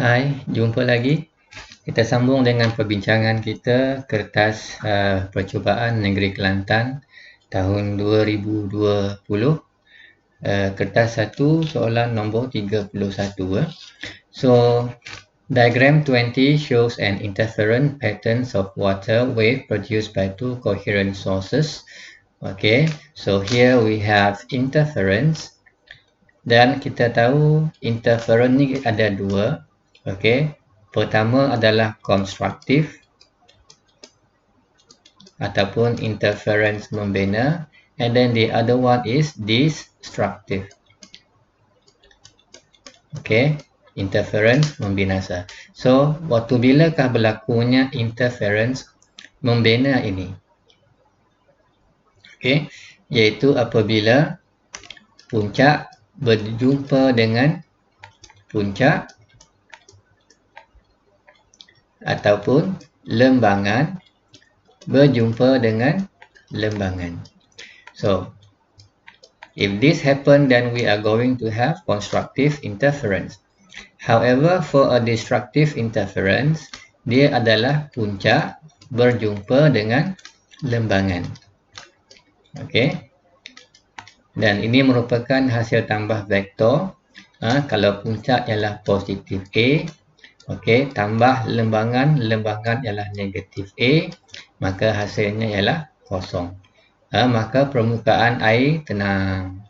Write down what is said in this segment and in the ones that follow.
Hai, jumpa lagi. Kita sambung dengan perbincangan kita kertas percubaan Negeri Kelantan tahun 2020. Kertas 1, soalan nombor 31. So, diagram 20 shows an interference patterns of water wave produced by two coherent sources. Okay, so here we have interference. Dan kita tahu interference ni ada dua. Okay, pertama adalah konstruktif ataupun interference membina, and then the other one is destructive. Okay, interference membinasa. So, waktu bilakah berlakunya interference membina ini? Okay, iaitu apabila puncak berjumpa dengan puncak ataupun lembangan berjumpa dengan lembangan. So, if this happen, then we are going to have constructive interference. However, for a destructive interference, dia adalah puncak berjumpa dengan lembangan. Okay. Dan ini merupakan hasil tambah vektor. Kalau puncak ialah positif A, okay, tambah lembangan ialah negatif A, maka hasilnya ialah kosong. Maka permukaan air tenang.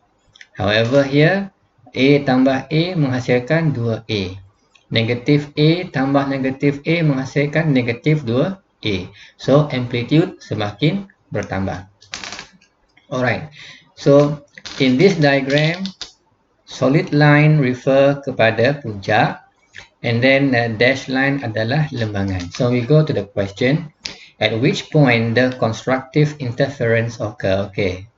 However, here A tambah A menghasilkan 2A. Negatif A tambah negatif A menghasilkan negatif 2A. So, amplitude semakin bertambah. Alright. So, in this diagram, solid line refer kepada puncak, and then dash line adalah lembangan. So, we go to the question. At which point the constructive interference occur? Okay.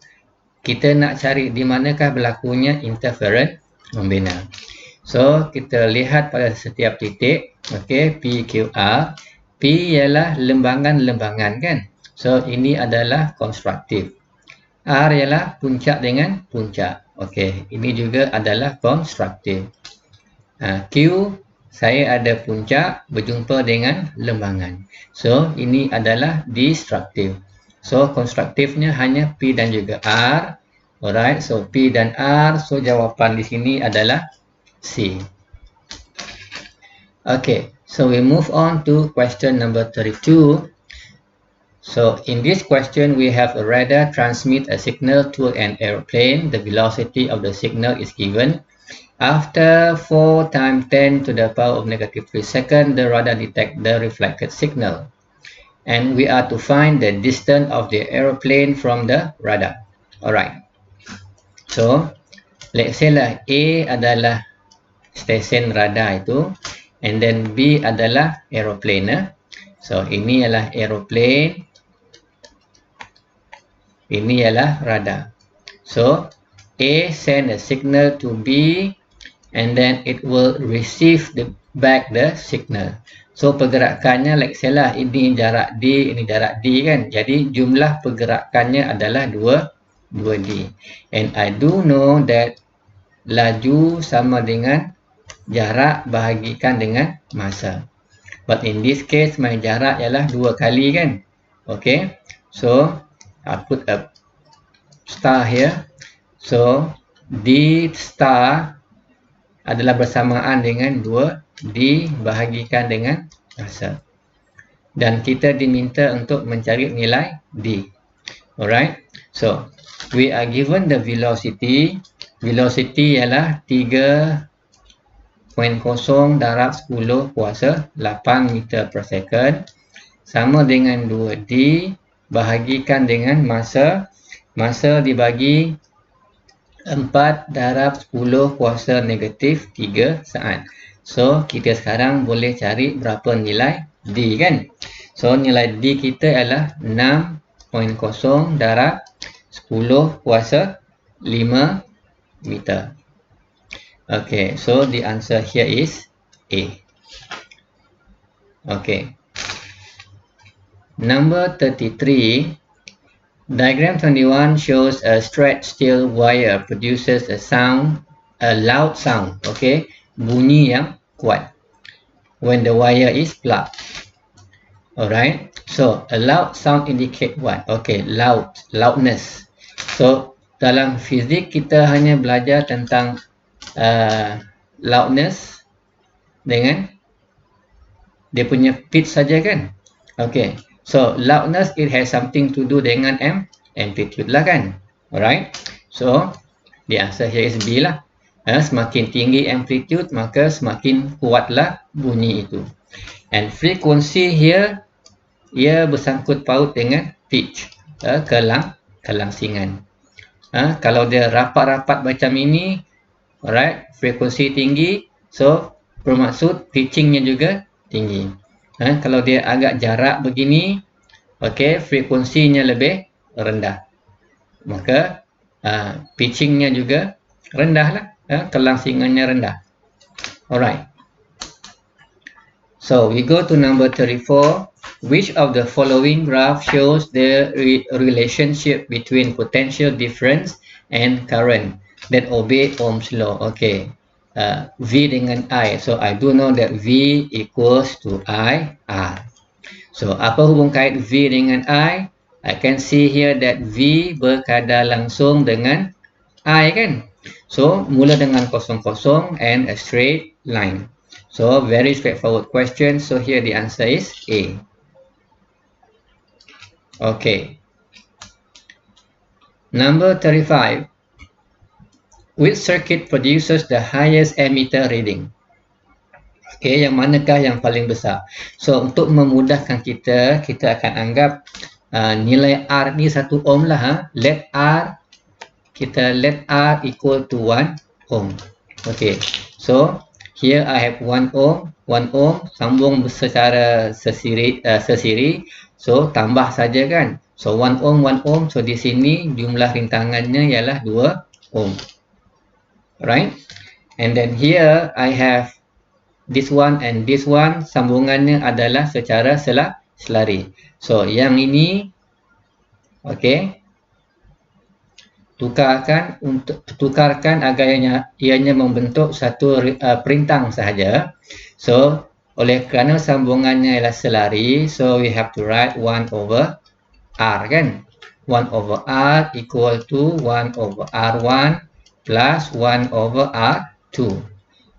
Kita nak cari di manakah berlakunya interference membina. So, kita lihat pada setiap titik. Okay, P, Q, R. P ialah lembangan-lembangan kan? So, ini adalah konstruktif. R ialah puncak dengan puncak. Okay, ini juga adalah konstruktif. Q, saya ada puncak berjumpa dengan lembangan. So, ini adalah destruktif. So, konstruktifnya hanya P dan juga R. Alright, so P dan R. So, jawapan di sini adalah C. Okay, so we move on to question number 32. So, in this question, we have a radar transmit a signal to an aeroplane. The velocity of the signal is given. After 4 times 10 to the power of negative 3 seconds, the radar detects the reflected signal. And we are to find the distance of the aeroplane from the radar. Alright. So, let's say lah A adalah stesen radar itu, and then B adalah aeroplane. So, ini adalah aeroplane. Ini ialah radar. So, A send a signal to B, and then it will receive back the signal. So, pergerakannya like say lah, ini jarak D, ini jarak D kan. Jadi, jumlah pergerakannya adalah 2D. And I do know that laju sama dengan jarak bahagikan dengan masa. But in this case, my jarak ialah 2 kali kan. Okay. So, I put a star here. So, D star adalah bersamaan dengan 2D bahagikan dengan masa. Dan kita diminta untuk mencari nilai D. Alright. So, we are given the velocity. Velocity ialah 3.0 darab 10 kuasa 8 meter per second. Sama dengan 2D bahagikan dengan masa. Masa dibagi 4 darab 10 kuasa negatif 3 saat. So, kita sekarang boleh cari berapa nilai D kan? So, nilai D kita adalah 6.0 darab 10 kuasa 5 meter. Okay, so the answer here is A. Okay. Number 33. Diagram 21 shows a stretched steel wire produces a loud sound. Okay, bunyi yang kuat. when the wire is plugged. Alright, so a loud sound indicate what? Okay, loudness. So dalam fizik kita hanya belajar tentang loudness dengan dia punya pitch saja kan? Okay, so loudness it has something to do dengan amplitude lah kan? Alright, so the answer here is B lah. Semakin tinggi amplitude maka semakin kuatlah bunyi itu. And frequency here, ia bersangkut paut dengan pitch, kelangsingan. Kalau dia rapat-rapat macam ini, alright, frekuensi tinggi, so bermaksud pitchingnya juga tinggi. Kalau dia agak jarak begini, okay, frekuensinya lebih rendah. Maka pitchingnya juga rendah lah, kelangsingannya rendah. Alright. So we go to number 34. Which of the following graph shows the relationship between potential difference and current that obey Ohm's law? Okay, V dengan I. So I do know that V equals to I R. So apa hubung kait V dengan I? I can see here that V berkadar langsung dengan I kan? So mula dengan kosong-kosong and a straight line. So very straightforward question. So here the answer is A. Okay. Number 35. Which circuit produces the highest emitter reading? Okay, yang manakah yang paling besar? So untuk memudahkan kita akan anggap nilai R ni 1 ohm lah. Let R equal to 1 ohm. Okay. So here I have 1 ohm, sambung secara sesiri, so tambah saja kan. So 1 ohm, so di sini jumlah rintangannya ialah 2 ohm. Right? And then here I have this one and this one, sambungannya adalah secara selari. So yang ini, okay, tukarkan agar ianya membentuk satu perintang sahaja. So oleh kerana sambungannya ialah selari, so we have to write 1 over R kan. 1 over R equal to 1 over R1 plus 1 over R2.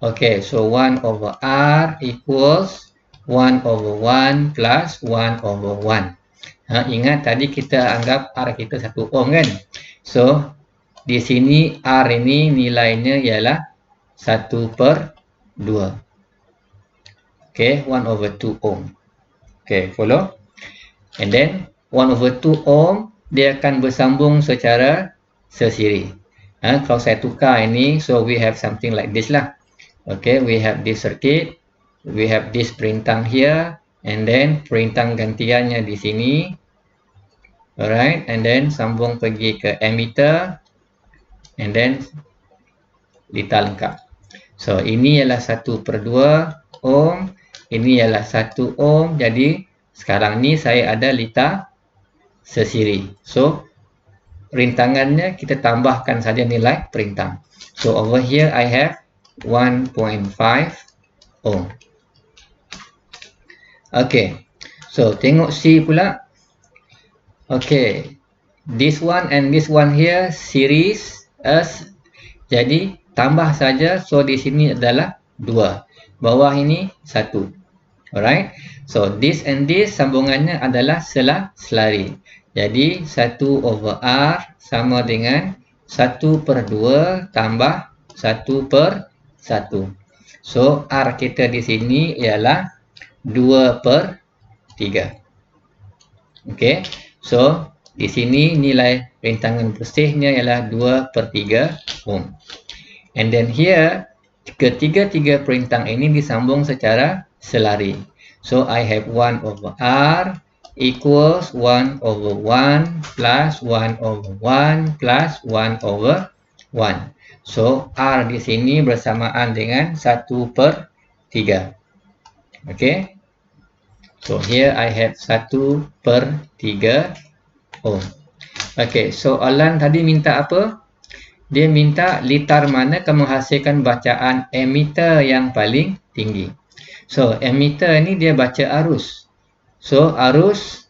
Okay, so 1 over R equals 1 over 1 plus 1 over 1. Ingat tadi kita anggap R kita 1 ohm kan. So di sini R ini nilainya ialah 1/2. Okay, 1 over 2 ohm. Okay, follow? And then 1 over 2 ohm dia akan bersambung secara sesiri. Kalau saya tukar ini, so we have something like this lah. Okay, we have this circuit, we have this perintang here, and then perintang gantiannya di sini. Alright, and then sambung pergi ke emitter, and then litar lengkap. So ini ialah 1/2 ohm, ini ialah 1 ohm. Jadi sekarang ni saya ada litar sesiri. So rintangannya kita tambahkan saja nilai perintang. So over here I have 1.5 ohm. Okay, so tengok C pula. Okay, this one and this one here series as, jadi tambah saja. So di sini adalah 2, bawah ini 1. Alright, so this and this sambungannya adalah selari. Jadi 1 over R sama dengan 1/2 tambah 1/1. So R kita di sini ialah 2/3. Okay, so di sini nilai rintangan bersihnya ialah 2/3 ohm. And then here ketiga-tiga perintang ini disambung secara selari. So I have 1 over R equals 1 over 1 plus 1 over 1 plus 1 over 1. So R di sini bersamaan dengan 1/3. Okay. So here I have 1/3 ohm. Okay, soalan tadi minta apa? Dia minta litar mana akan menghasilkan bacaan emitter yang paling tinggi. So, ammeter ni dia baca arus. So, arus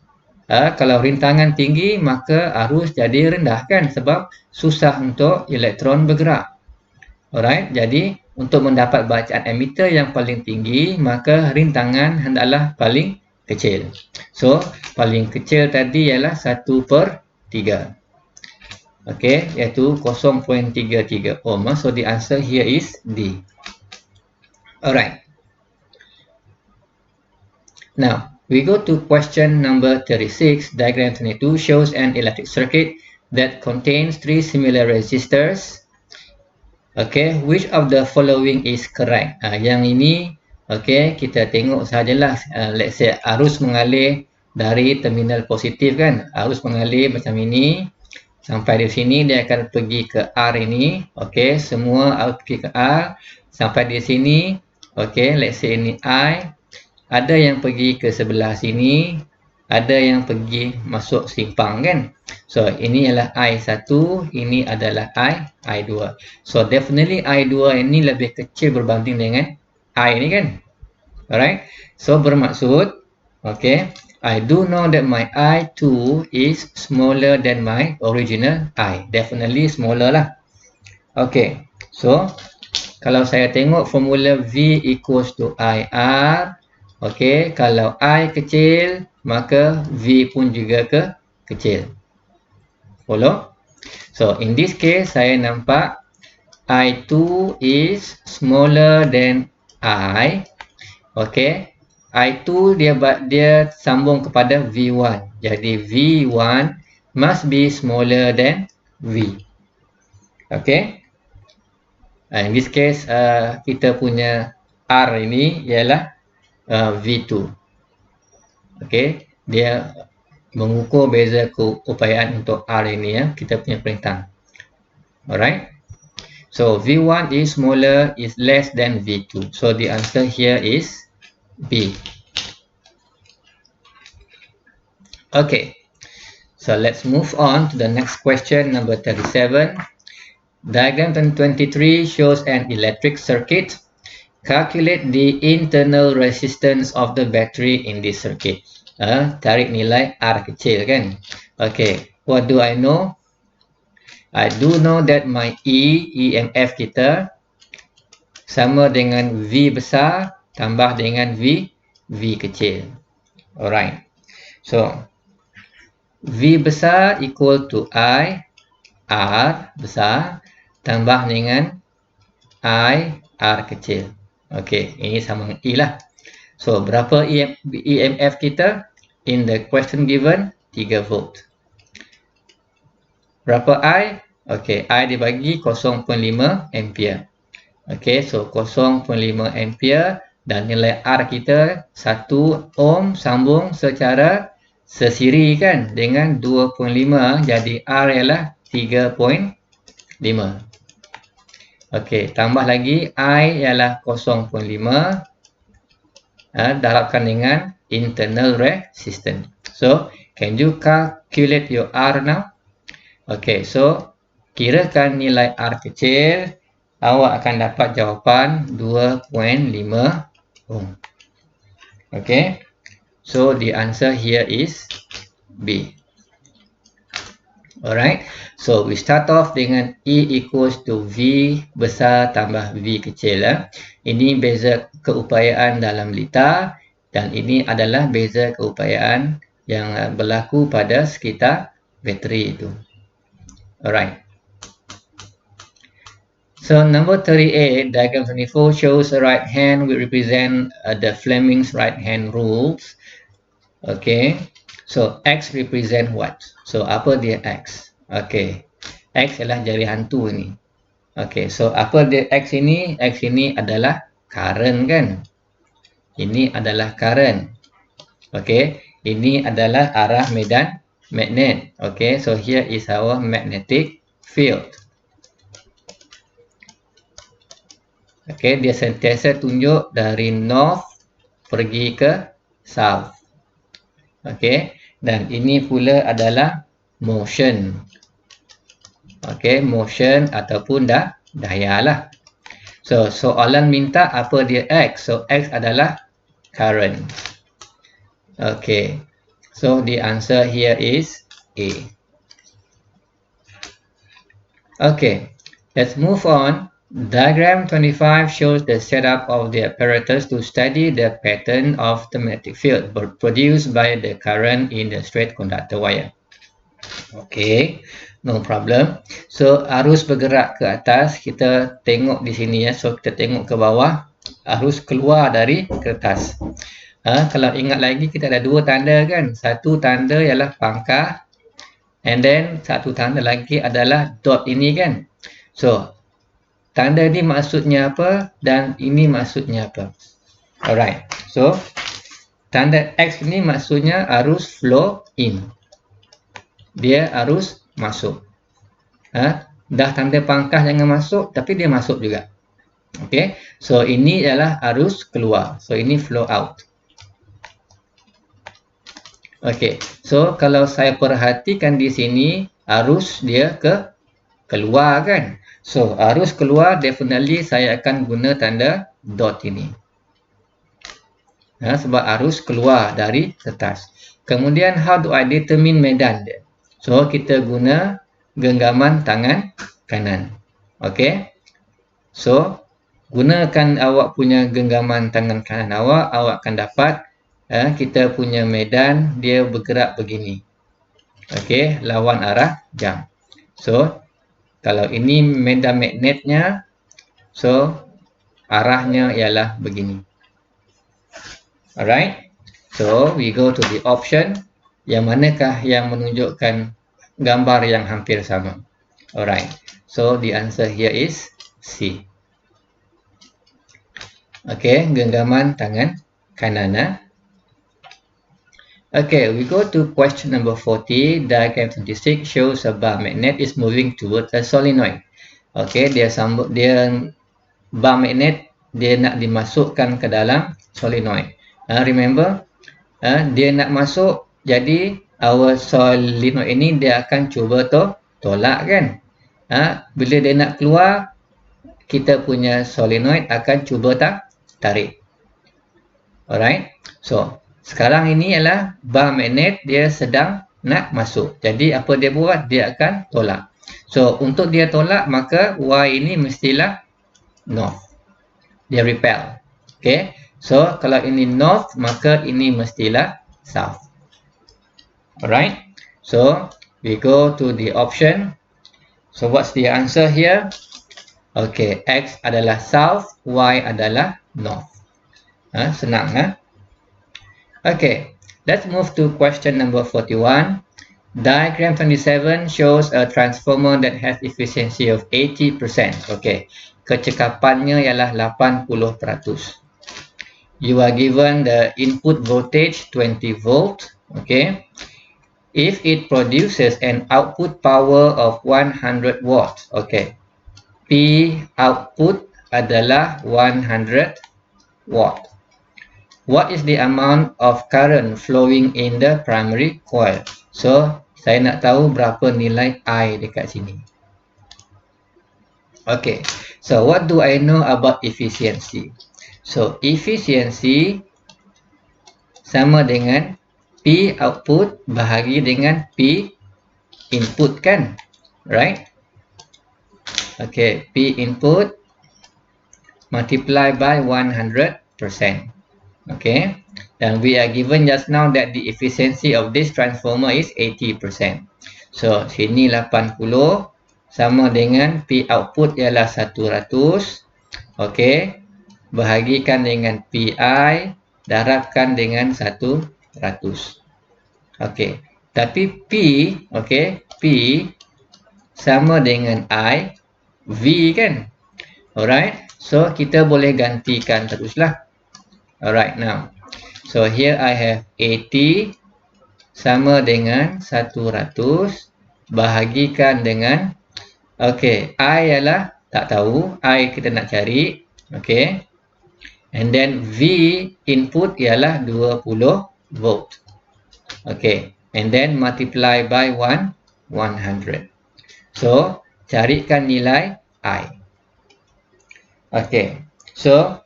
kalau rintangan tinggi, maka arus jadi rendah kan, sebab susah untuk elektron bergerak. Alright, jadi untuk mendapat bacaan ammeter yang paling tinggi, maka rintangan hendaklah paling kecil. So, paling kecil tadi ialah 1/3. Okay, iaitu 0.33 ohm. So, the answer here is D. Alright. Now, we go to question number 36. Diagram 22 shows an electric circuit that contains 3 similar resistors. Okay, which of the following is correct? Yang ini, okay, kita tengok sajalah. Let's say arus mengalir dari terminal positif kan. Arus mengalir macam ini. Sampai di sini dia akan pergi ke R ini. Okay, semua arus pergi ke R. Sampai di sini, okay, let's say ini I. Ada yang pergi ke sebelah sini. Ada yang pergi masuk simpang kan. So, ini adalah I1, ini adalah I2. So, definitely I2 ini lebih kecil berbanding dengan I ini kan. Alright. So, bermaksud, okay, I do know that my I2 is smaller than my original I. Definitely smaller lah. Okay. So, kalau saya tengok formula V equals to IR, okay, kalau I kecil, maka V pun juga kecil. Follow? So, in this case, saya nampak I2 is smaller than I. Okay. I2 dia sambung kepada V1. Jadi, V1 must be smaller than V. Okay. In this case, kita punya R ini ialah V2. Okay. Dia mengukur beza keupayaan untuk R ini ya, kita punya perintah. Alright. So V1 is smaller, is less than V2. So the answer here is B. Okay. So let's move on to the next question, number 37. Diagram 23 shows an electric circuit. Calculate the internal resistance of the battery in this circuit. Tarik nilai R kecil kan. Okay, what do I know? I do know that my EMF kita sama dengan V besar tambah dengan V kecil. Alright. So, V besar equal to I, R besar tambah dengan I, R kecil. Okay, ini sama dengan E lah. So, berapa EMF kita? In the question given, 3 volt. Berapa I? Okay, I dibagi 0.5 ampere. Okay, so 0.5 ampere dan nilai R kita 1 ohm sambung secara sesiri kan dengan 2.5. Jadi R ialah 3.5. Okay, tambah lagi I ialah 0.5. Darabkan dengan internal resistance. So, can you calculate your R now? Okay, so kirakan nilai R kecil, awak akan dapat jawapan 2.5 ohm. Okay, so the answer here is B. Alright, so we start off dengan E equals to V besar tambah V kecil. Ini beza keupayaan dalam liter dan ini adalah beza keupayaan yang berlaku pada sekitar bateri itu. Alright. So number 38, diagram 24 shows a right hand will represent the Fleming's right hand rules. Okay. So X represent what? So apa dia X? Okay. X adalah jari hantu ini. Okay. So apa dia X ini? X ini adalah current kan? Ini adalah current. Okay. Ini adalah arah medan magnet. Okay. So here is our magnetic field. Okay. Dia sentiasa tunjuk dari north pergi ke south. Okay. Dan ini pula adalah motion. Okay, motion ataupun daya lah. So soalan minta apa dia X. So X adalah current. Okay. So the answer here is A. Okay. Let's move on. Diagram 25 shows the setup of the apparatus to study the pattern of the magnetic field produced by the current in the straight conductor wire. Okay, no problem. So arus bergerak ke atas, kita tengok di sini ya. So kita tengok ke bawah, arus keluar dari kertas. Kalau ingat lagi kita ada dua tanda kan. Satu tanda ialah pangkah, and then satu tanda lagi adalah dot ini kan. So tanda ini maksudnya apa dan ini maksudnya apa? Alright. So tanda X ini maksudnya arus flow in. Dia arus masuk. Dah tanda pangkah jangan masuk, tapi dia masuk juga. Okay. So ini adalah arus keluar. So ini flow out. Okay. So kalau saya perhatikan di sini, arus dia keluar kan. So arus keluar, definitely saya akan guna tanda dot ini. Sebab arus keluar dari kertas. Kemudian how do I determine medan dia? So kita guna genggaman tangan kanan. Okay. So gunakan awak punya genggaman tangan kanan awak akan dapat kita punya medan dia bergerak begini. Okay, lawan arah jam. So kalau ini medan magnetnya, so arahnya ialah begini. Alright. So we go to the option. Yang manakah yang menunjukkan gambar yang hampir sama? Alright. So the answer here is C. Okay, genggaman tangan kanan. Okay, we go to question number 40. Diagram 26 shows a bar magnet is moving towards a solenoid. Okay, dia bar magnet dia nak dimasukkan ke dalam solenoid. Remember, dia nak masuk, jadi our solenoid ini dia akan cuba tolak kan. Bila dia nak keluar, kita punya solenoid akan cuba tarik. Alright, so sekarang ini ialah bar magnet dia sedang nak masuk. Jadi apa dia buat? Dia akan tolak. So untuk dia tolak, maka Y ini mestilah north. Dia repel. Okay. So kalau ini north, maka ini mestilah south. Alright. So we go to the option. So what's the answer here? Okay. X adalah south, Y adalah north. Senang. Okay. Let's move to question number 41. Diagram 27 shows a transformer that has efficiency of 80%. Okay. Kecekapannya ialah 80%. You are given the input voltage 20 volt. Okay. If it produces an output power of 100 watt. Okay. P output adalah 100 watt. What is the amount of current flowing in the primary coil? So, saya nak tahu berapa nilai I dekat sini. Okay. So, what do I know about efficiency? So, efficiency sama dengan P output bahagi dengan P input kan? Right? Okay. P input multiply by 100%. Okay, and we are given just now that the efficiency of this transformer is 80%. So sini 80 sama dengan P output ialah 100. Okay, bahagikan dengan PI, darabkan dengan 100. Okay, tapi P, okay, P sama dengan I, V kan? Alright, so kita boleh gantikan teruslah. Alright, now. So here I have 80 sama dengan 100 bahagikan dengan, okay, I ialah tak tahu, I kita nak cari, okay. And then V input ialah 20 volt. Okay, and then multiply by 100. So, carikan nilai I. Okey. So,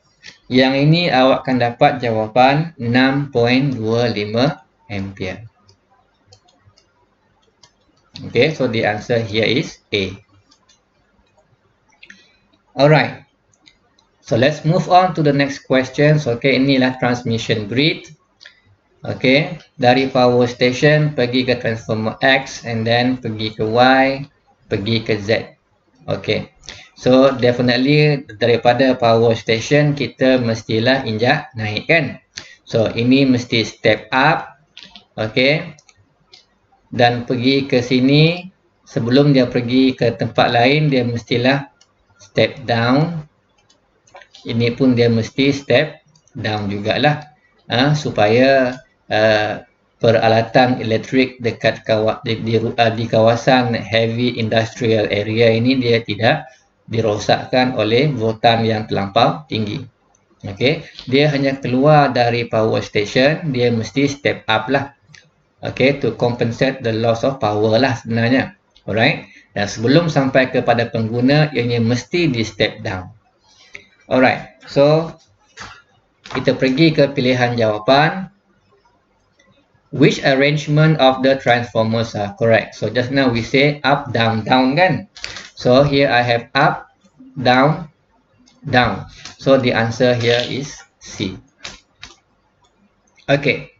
yang ini awak akan dapat jawapan 6.25 ampere. Okay, so the answer here is A. Alright. So let's move on to the next question. So, okay, inilah transmission grid. Okay, dari power station pergi ke transformer X and then pergi ke Y, pergi ke Z. Okay, so definitely daripada power station kita mestilah injak naik kan. So ini mesti step up. Okay, dan pergi ke sini sebelum dia pergi ke tempat lain dia mestilah step down. Ini pun dia mesti step down jugalah, supaya peralatan elektrik dekat di kawasan heavy industrial area ini dia tidak dirosakkan oleh voltan yang terlampau tinggi. Okey, dia hanya keluar dari power station, dia mesti step up lah. Okey, to compensate the loss of power lah sebenarnya. Alright, dan sebelum sampai kepada pengguna ianya mesti di step down. Alright, so kita pergi ke pilihan jawapan. Which arrangement of the transformers are correct? So just now we say up, down, down kan? So here I have up, down, down. So the answer here is C. Okay.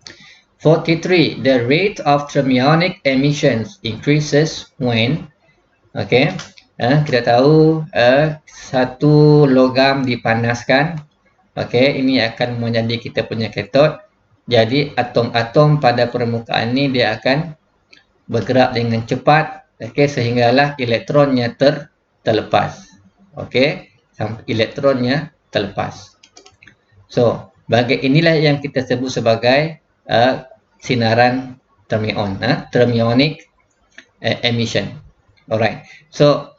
43. The rate of thermionic emissions increases when, okay, kita tahu satu logam dipanaskan, okay, ini akan menjadi kita punya kathod. Jadi atom-atom pada permukaan ini dia akan bergerak dengan cepat, okay, sehinggalah elektronnya terlepas, okay, elektronnya terlepas. So inilah yang kita sebut sebagai sinaran thermion, thermionic emission. Alright. So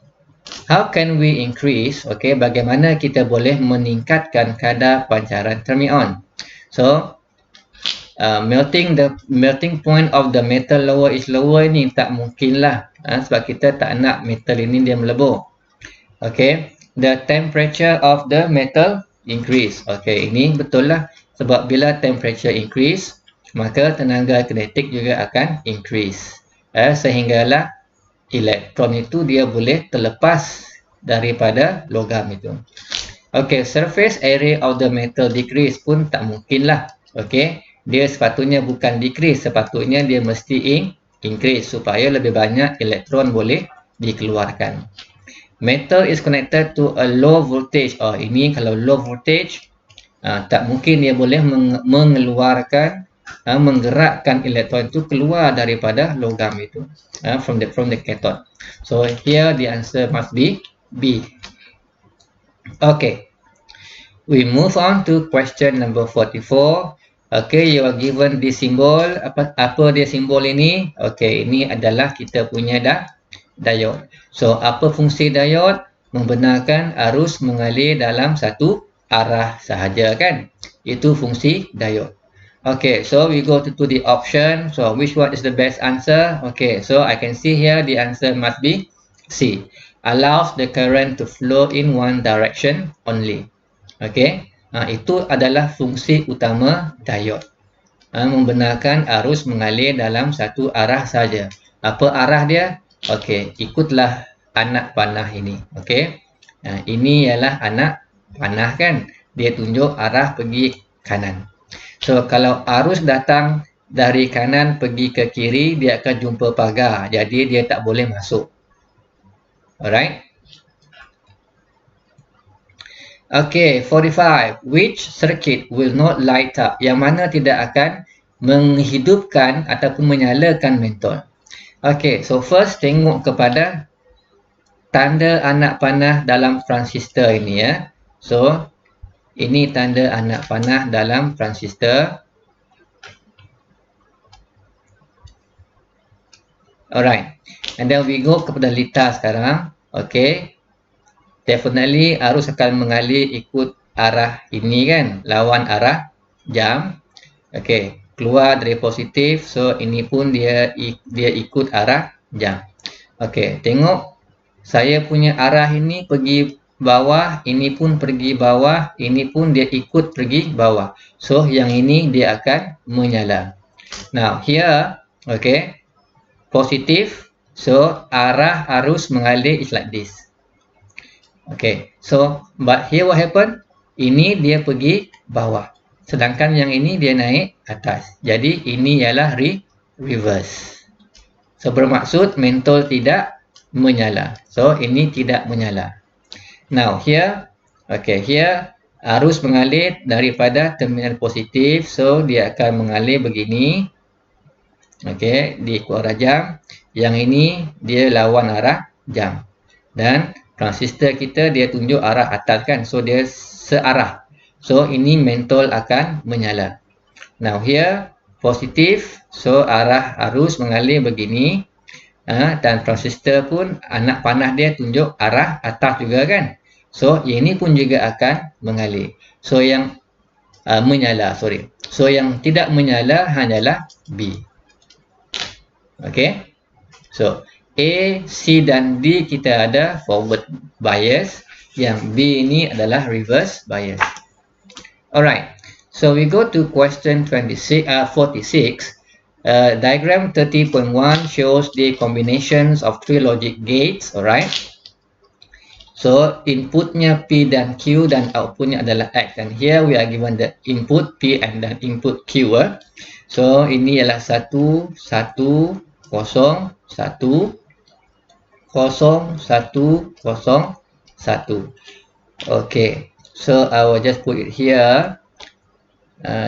how can we increase? Okay, bagaimana kita boleh meningkatkan kadar pancaran thermion? So melting point of the metal lower is lower ini tak mungkinlah, sebab kita tak nak metal ini dia melebur. Okay, the temperature of the metal increase. Okay, ini betul lah, sebab bila temperature increase maka tenaga kinetik juga akan increase, sehinggalah elektron itu dia boleh terlepas daripada logam itu. Okay, surface area of the metal decrease pun tak mungkinlah. Okay, dia sepatutnya bukan decrease, sepatutnya dia mesti increase supaya lebih banyak elektron boleh dikeluarkan. Metal is connected to a low voltage. Oh, ini kalau low voltage tak mungkin dia boleh mengeluarkan, menggerakkan elektron itu keluar daripada logam itu, from the cathode. So here the answer must be B. Okay, we move on to question number 44. Okay, you are given this symbol. Apa dia simbol ini? Okay, ini adalah kita punya diode. So apa fungsi diode? Membenarkan arus mengalir dalam satu arah sahaja kan? Itu fungsi diode. Okay, so we go to the option. So which one is the best answer? Okay, so I can see here the answer must be C. Allows the current to flow in one direction only. Okay, itu adalah fungsi utama diode. Membenarkan arus mengalir dalam satu arah saja. Apa arah dia? Okay, ikutlah anak panah ini. Okay, ini ialah anak panah kan? Dia tunjuk arah pergi kanan. So kalau arus datang dari kanan pergi ke kiri, dia akan jumpa pagar. Jadi dia tak boleh masuk. Alright. Okay, 45. Which circuit will not light up? Yang mana tidak akan menghidupkan ataupun menyalakan mentol. Okay, so first tengok kepada tanda anak panah dalam transistor ini ya. So ini tanda anak panah dalam transistor. Alright, and then we go kepada litar sekarang. Okay, definitely arus akan mengalir ikut arah ini kan, lawan arah jam. Okay, keluar dari positif, so ini pun dia ikut arah jam. Okay, tengok saya punya arah ini pergi bawah, ini pun pergi bawah, ini pun dia ikut pergi bawah. So, yang ini dia akan menyala. Now, here, okay, positif. So, arah arus mengalir is like this. Okay, so, but here what happen? Ini dia pergi bawah. Sedangkan yang ini dia naik atas. Jadi, ini ialah reverse. So, bermaksud mentol tidak menyala. So, ini tidak menyala. Now, here, okay, here, arus mengalir daripada terminal positif. So, dia akan mengalir begini. Okay, diikut arah jam. Yang ini, dia lawan arah jam. Dan transistor kita, dia tunjuk arah atas kan. So, dia searah. So, ini mentol akan menyala. Now, here, positif. So, arah arus mengalir begini. Dan transistor pun, anak panah dia tunjuk arah atas juga kan. So, ini pun juga akan mengalir. So, yang menyala, sorry. So, yang tidak menyala hanyalah B. Okay. So, A, C dan D kita ada forward bias. Yang B ini adalah reverse bias. Alright. So, we go to question 46. Diagram 30.1 shows the combinations of three logic gates. Alright. So, inputnya P dan Q dan outputnya adalah X. And here we are given the input P and then input Q. So, ini ialah 1, 1, 0, 1, 0, 1, 0, 1. Okay. So, I will just put it here.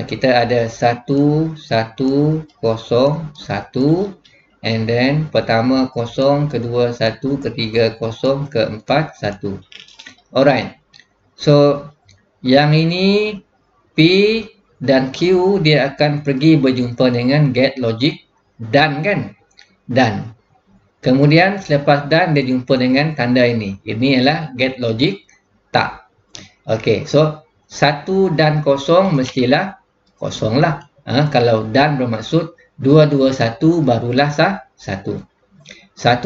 Kita ada 1, 1, 0, 1. And then pertama 0, kedua 1, ketiga 0, keempat 1. Alright. So, yang ini P dan Q dia akan pergi berjumpa dengan gate logic dan kan? Dan. Kemudian selepas dan dia jumpa dengan tanda ini. Ini ialah gate logic tak. Okey, so 1 dan 0 mestilah kosong lah. Kalau dan bermaksud 2, 2, 1 barulah 1. 1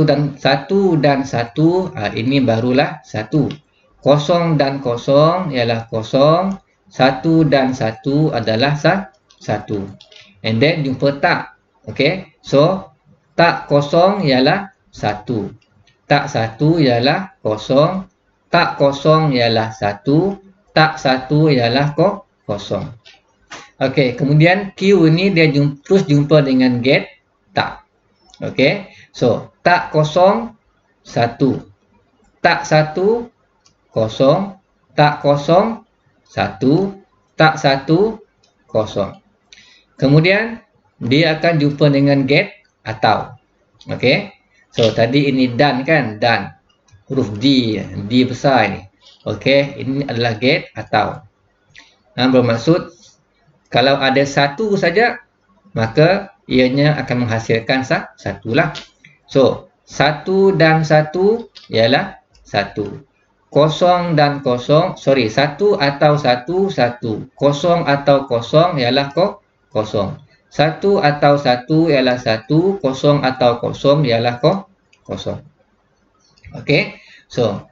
dan 1, ini barulah 1. 0 dan 0 ialah 0. 1 dan 1 adalah 1. And then jumpa tak. Okay. So, tak 0 ialah 1. Tak 1 ialah 0. Tak 0 ialah 1. Tak 1 ialah 0. Okey, kemudian Q ini dia terus jumpa dengan gate tak. Okey. So, tak 0, 1. Tak 1, 0. Tak 0, 1. Tak 1, 0. Kemudian, dia akan jumpa dengan gate atau. Okey. So, tadi ini dan kan? Dan. Huruf D. D besar ini. Okey. Ini adalah gate atau. Bermaksud, kalau ada satu saja, maka ianya akan menghasilkan satu lah. So, 1 dan 1 ialah 1. 0 dan 0, sorry, 1 atau 1, 1. 0 atau 0 ialah 0. 1 atau 1 ialah 1. 0 atau 0 ialah 0. Okey. So,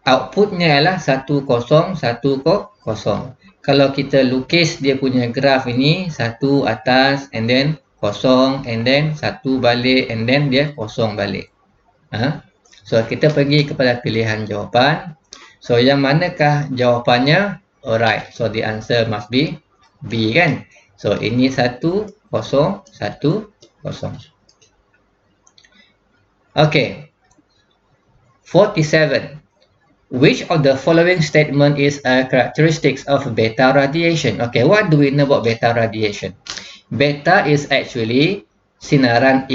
outputnya ialah 1, 0, 1, 0. Kalau kita lukis dia punya graf ini, 1 atas, and then 0, and then 1 balik, and then dia 0 balik. So, kita pergi kepada pilihan jawapan. So, yang manakah jawapannya? Alright, so the answer must be B kan? So, ini 1, 0, 1, 0. Okay. 47. Which of the following statement is a characteristics of beta radiation? Okay, what do we know about beta radiation? Beta is actually sinaran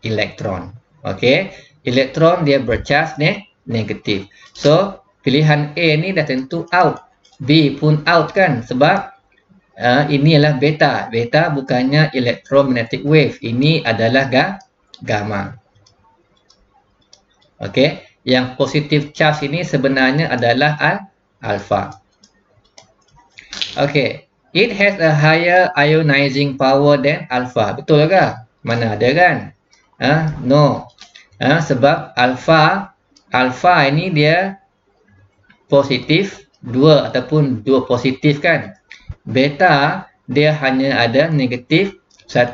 elektron. Okay, elektron dia bercharge negatif. So, pilihan A ni dah tentu out. B pun out kan? Sebab ini adalah beta. Beta bukannya electromagnetic wave. Ini adalah gamma. Okay. Yang positif charge ini sebenarnya adalah alpha. Okay. It has a higher ionizing power than alpha. Betul ke? Mana ada kan? No. Sebab alpha ini dia positif 2 ataupun 2 positif kan. Beta dia hanya ada negatif 1.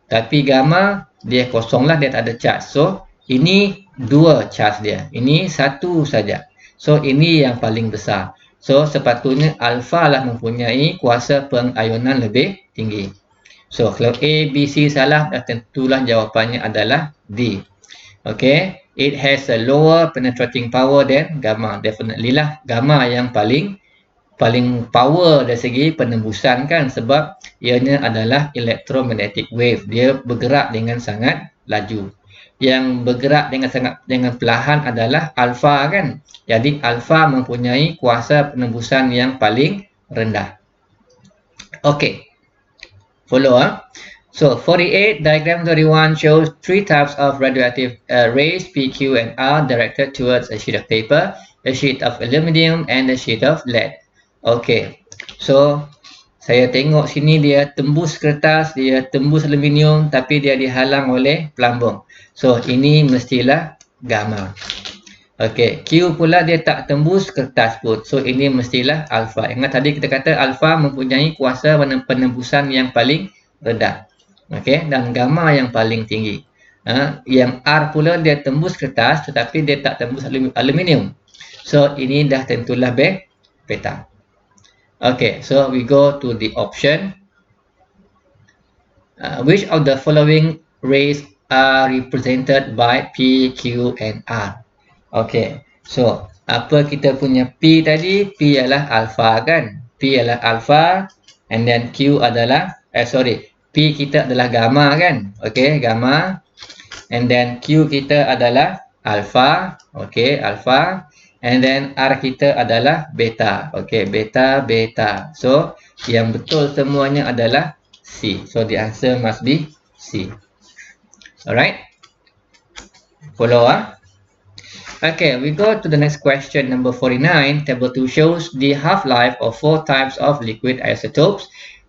Tapi gamma dia kosong lah, dia tak ada charge. So ini 2 charge dia. Ini 1 saja. So ini yang paling besar. So sepatutnya alfa lah mempunyai kuasa pengayonan lebih tinggi. So kalau A, B, C salah, tentulah jawapannya adalah D. Okay, it has a lower penetrating power than gamma. Definitely lah gamma yang paling power dari segi penembusan kan, sebab ianya adalah electromagnetic wave. Dia bergerak dengan sangat laju. Yang bergerak dengan perlahan adalah alfa kan. Jadi alfa mempunyai kuasa penembusan yang paling rendah. Okay, follow So 48, diagram 31 shows 3 types of radioactive rays, P, Q, and R, directed towards a sheet of paper, a sheet of aluminium, and a sheet of lead. Okay, so saya tengok sini dia tembus kertas, dia tembus aluminium, tapi dia dihalang oleh pelambung. So ini mestilah gamma. Okay, Q pula dia tak tembus kertas pun. So ini mestilah alpha. Ingat tadi kita kata alpha mempunyai kuasa penembusan yang paling rendah. Okay, dan gamma yang paling tinggi. Yang R pula dia tembus kertas tetapi dia tak tembus aluminium. So ini dah tentulah beta. Okay, so we go to the option. Which of the following rays are represented by P, Q, and R? Okay, so apa kita punya P tadi? P adalah alpha kan? P adalah alpha, and then Q adalah P kita adalah gamma kan? Okay, gamma. And then Q kita adalah alpha. Okay, alpha. And then R kita adalah beta. Okay, beta. So, yang betul semuanya adalah C. So, the answer must be C. Alright. Follow Okay, we go to the next question, number 49. Table 2 shows the half-life of 4 types of liquid isotopes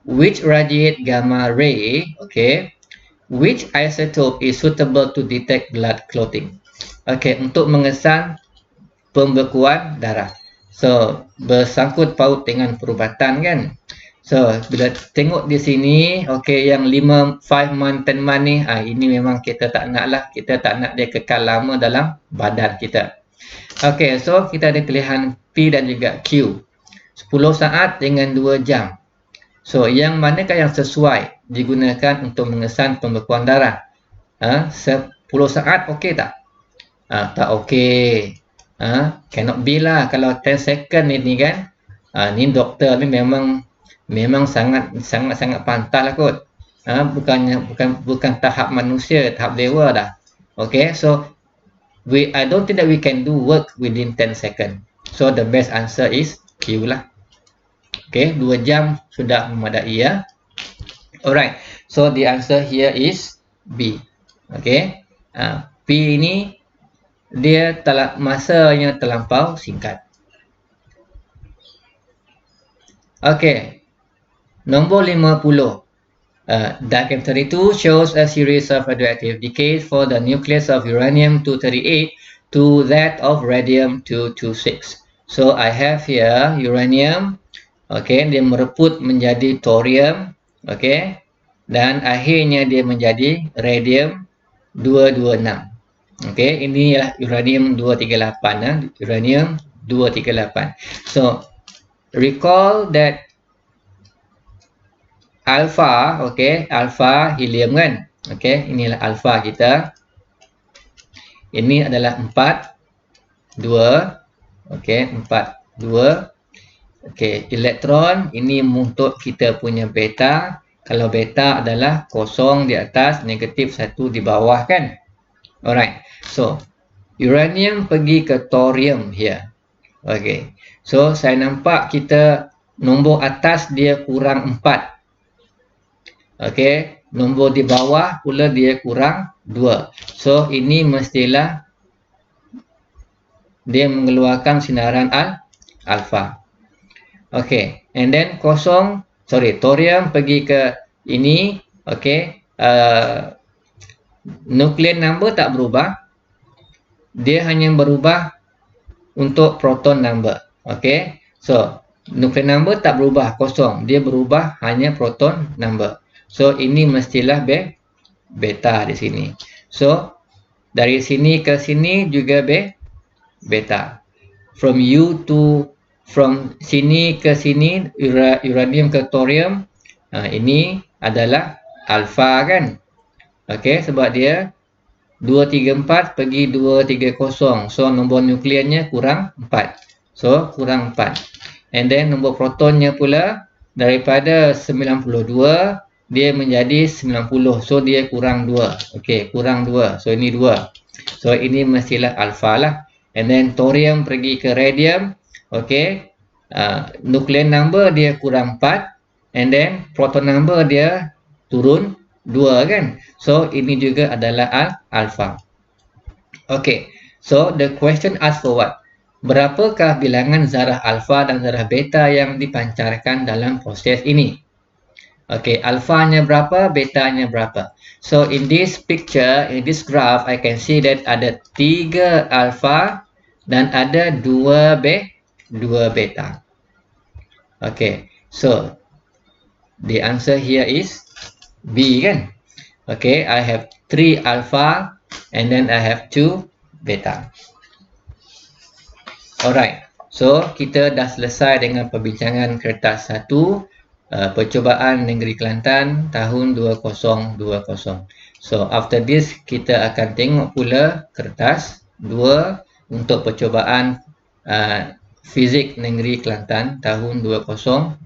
which radiate gamma ray. Okay, which isotope is suitable to detect blood clotting? Okay, untuk mengesan pembekuan darah. So, bersangkut paut dengan perubatan kan. So, bila tengok di sini, okay, yang 5 month, 10 month ni, ini memang kita tak nak lah. Kita tak nak dia kekal lama dalam badan kita. Okay, so kita ada pilihan P dan juga Q. 10 saat dengan 2 jam. So, yang manakah yang sesuai digunakan untuk mengesan pembekuan darah? 10 saat okey tak? Tak okey. Cannot be lah. Kalau 10 second ni kan, ni doktor ni memang sangat pantas lah kot. Bukan tahap manusia, tahap dewa dah. Okay, so I don't think that we can do work within 10 second. So the best answer is Q lah. Okay, 2 jam sudah memadai ya. Alright, so the answer here is B. Okay, P ini dia masanya terlampau singkat. Okay, nombor 50. Diagram 32 shows a series of radioactive decays for the nucleus of uranium-238 to that of radium-226. So I have here uranium. Okay, dia mereput menjadi thorium. Okay, dan akhirnya dia menjadi radium-226. Okay, ini ialah uranium-238. Uranium-238. So, recall that alpha, okay, alpha helium kan. Okay, inilah alpha kita. Ini adalah 4, 2. Okay, 4, 2. Okay, elektron ini untuk kita punya beta. Kalau beta adalah kosong di atas, negatif 1 di bawah kan. Alright, so uranium pergi ke thorium here. Okay, so saya nampak kita nombor atas dia kurang 4. Okay, nombor di bawah pula dia kurang 2. So ini mestilah dia mengeluarkan sinaran alpha. Okay, and then thorium pergi ke ini. Okay, nuclear number tak berubah. Dia hanya berubah untuk proton number. Okay, so nuclear number tak berubah, kosong. Dia berubah hanya proton number. So ini mestilah beta di sini. So dari sini ke sini juga beta. From sini ke sini, uranium ke thorium, ini adalah alpha kan. Okay, sebab dia 234 pergi 230. So nombor nuklearnya kurang 4. So kurang 4. And then nombor protonnya pula daripada 92 dia menjadi 90. So dia kurang 2. Okay, kurang 2. So ini 2. So ini mestilah alpha lah. And then thorium pergi ke radium. Okay, nuclear number dia kurang 4. And then proton number dia turun 2 kan. So ini juga adalah alpha. Okay, so the question asks for what? Berapakah bilangan zarah alfa dan zarah beta yang dipancarkan dalam proses ini? Okay, alfanya berapa, betanya berapa? So in this picture, in this graph, I can see that ada 3 alfa dan ada 2 beta. Okay, so the answer here is B kan? Okay, I have 3 alpha and then I have 2 beta. Alright, so kita dah selesai dengan perbincangan kertas 1 percubaan Negeri Kelantan tahun 2020. So after this kita akan tengok pula kertas 2 untuk percubaan Fizik Negeri Kelantan tahun 2020.